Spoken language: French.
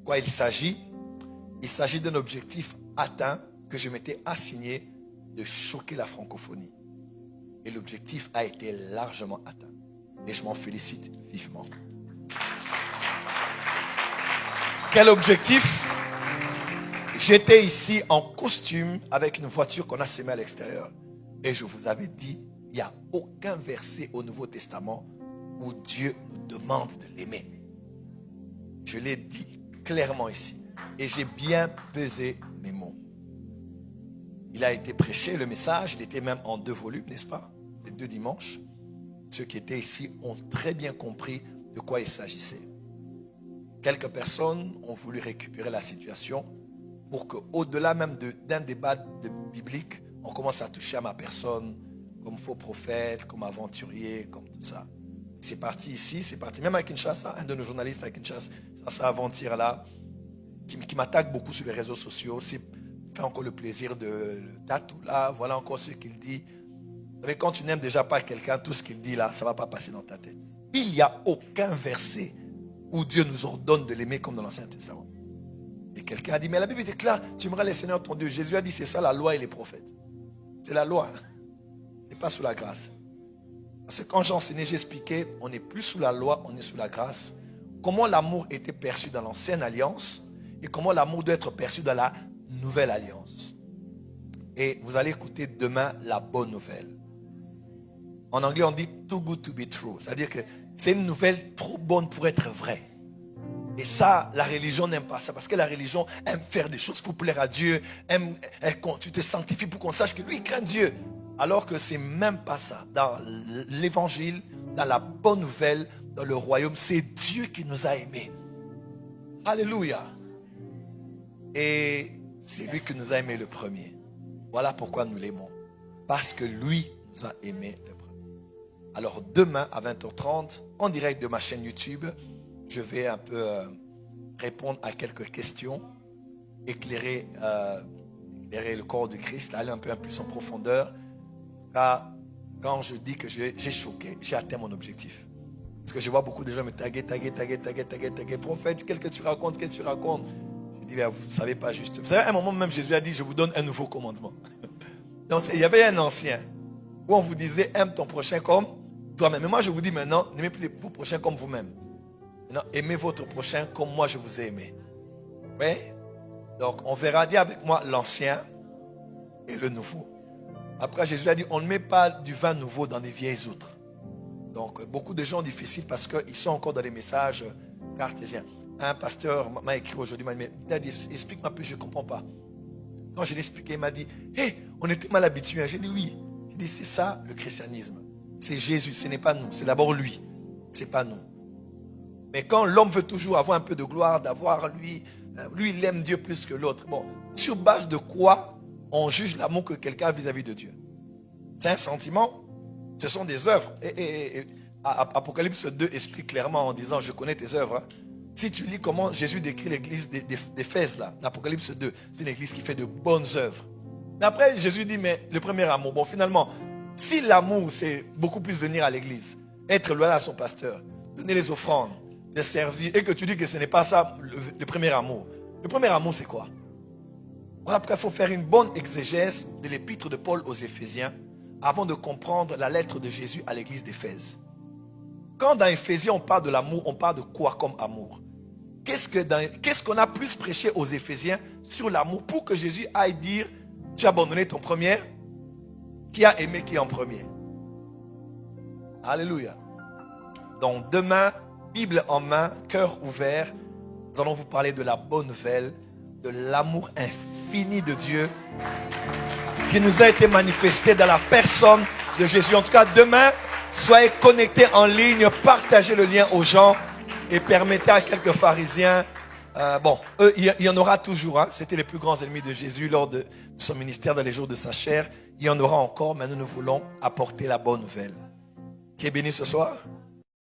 quoi il s'agit? Il s'agit d'un objectif atteint que je m'étais assigné de choquer la francophonie. Et l'objectif a été largement atteint. Et je m'en félicite vivement. Quel objectif? J'étais ici en costume avec une voiture qu'on a sémée à l'extérieur. Et je vous avais dit, il n'y a aucun verset au Nouveau Testament où Dieu nous demande de l'aimer. Je l'ai dit clairement ici. Et j'ai bien pesé mes mots. Il a été prêché, le message, il était même en 2 volumes, n'est-ce pas? Les 2 dimanches. Ceux qui étaient ici ont très bien compris de quoi il s'agissait. Quelques personnes ont voulu récupérer la situation pour qu'au-delà même d'un débat biblique, on commence à toucher à ma personne comme faux prophète, comme aventurier, comme tout ça. C'est parti ici, c'est parti même à Kinshasa, un de nos journalistes à Kinshasa, ça avant-hier là, qui m'attaque beaucoup sur les réseaux sociaux, c'est fait encore le plaisir de tatou là, voilà encore ce qu'il dit. Vous savez, quand tu n'aimes déjà pas quelqu'un, tout ce qu'il dit là, ça ne va pas passer dans ta tête. Il n'y a aucun verset où Dieu nous ordonne de l'aimer comme dans l'Ancien Testament. Et quelqu'un a dit, mais la Bible est claire, tu aimeras le Seigneur ton Dieu. Jésus a dit, c'est ça la loi et les prophètes. C'est la loi. Ce n'est pas sous la grâce. Parce que quand j'enseignais, j'expliquais, on n'est plus sous la loi, on est sous la grâce. Comment l'amour était perçu dans l'Ancienne Alliance et comment l'amour doit être perçu dans la Nouvelle Alliance. Et vous allez écouter demain la bonne nouvelle. En anglais, on dit too good to be true. C'est-à-dire que c'est une nouvelle trop bonne pour être vraie. Et ça, la religion n'aime pas ça. Parce que la religion aime faire des choses pour plaire à Dieu. Tu te sanctifies pour qu'on sache que lui, il craint Dieu. Alors que c'est même pas ça. Dans l'évangile, dans la bonne nouvelle, dans le royaume, c'est Dieu qui nous a aimés. Alléluia. Et c'est lui qui nous a aimés le premier. Voilà pourquoi nous l'aimons. Parce que lui nous a aimés le premier. Alors demain à 20h30, en direct de ma chaîne YouTube, je vais un peu répondre à quelques questions, éclairer le corps de Christ, aller un peu plus en profondeur. Car quand je dis que j'ai choqué, j'ai atteint mon objectif. Parce que je vois beaucoup de gens me taguer. Prophète, qu'est-ce que tu racontes? Je dis, vous ne savez pas juste. Vous savez, à un moment même, Jésus a dit, je vous donne un nouveau commandement. Donc, il y avait un ancien où on vous disait, aime ton prochain comme toi-même. Mais moi, je vous dis maintenant, n'aimez plus vos prochains comme vous-même. Maintenant, aimez votre prochain comme moi, je vous ai aimé. Oui? Donc, on verra, dis avec moi, l'ancien et le nouveau. Après, Jésus a dit, on ne met pas du vin nouveau dans des vieilles outres. Donc, beaucoup de gens difficiles parce qu'ils sont encore dans les messages cartésiens. Un pasteur m'a écrit aujourd'hui, il m'a dit, explique-moi plus, je ne comprends pas. Quand je l'ai expliqué, il m'a dit, hé, on était mal habitués. J'ai dit oui. J'ai dit, c'est ça le christianisme. C'est Jésus, ce n'est pas nous. C'est d'abord lui. Ce n'est pas nous. Mais quand l'homme veut toujours avoir un peu de gloire, d'avoir lui, il aime Dieu plus que l'autre. Bon, sur base de quoi on juge l'amour que quelqu'un a vis-à-vis de Dieu? C'est un sentiment. Ce sont des œuvres. Et Apocalypse 2 explique clairement en disant, je connais tes œuvres. Hein. Si tu lis comment Jésus décrit l'église d'Éphèse, là, l'Apocalypse 2, c'est une église qui fait de bonnes œuvres. Mais après, Jésus dit, mais le premier amour, bon, finalement, si l'amour, c'est beaucoup plus venir à l'église, être loyal à son pasteur, donner les offrandes, de servir, et que tu dis que ce n'est pas ça le premier amour. Le premier amour, c'est quoi? Voilà pourquoi il faut faire une bonne exégèse de l'épître de Paul aux Éphésiens avant de comprendre la lettre de Jésus à l'église d'Éphèse. Quand dans Éphésiens, on parle de l'amour, on parle de quoi comme amour? Qu'est-ce qu'on a plus prêché aux Éphésiens sur l'amour pour que Jésus aille dire, tu as abandonné ton premier, qui a aimé qui est en premier? Alléluia. Donc demain, Bible en main, cœur ouvert, nous allons vous parler de la bonne nouvelle, de l'amour infini de Dieu qui nous a été manifesté dans la personne de Jésus. En tout cas, demain, soyez connectés en ligne, partagez le lien aux gens et permettez à quelques pharisiens, eux, il y en aura toujours. Hein, c'était les plus grands ennemis de Jésus lors de son ministère dans les jours de sa chair. Il y en aura encore, mais nous voulons apporter la bonne nouvelle. Qui est béni ce soir?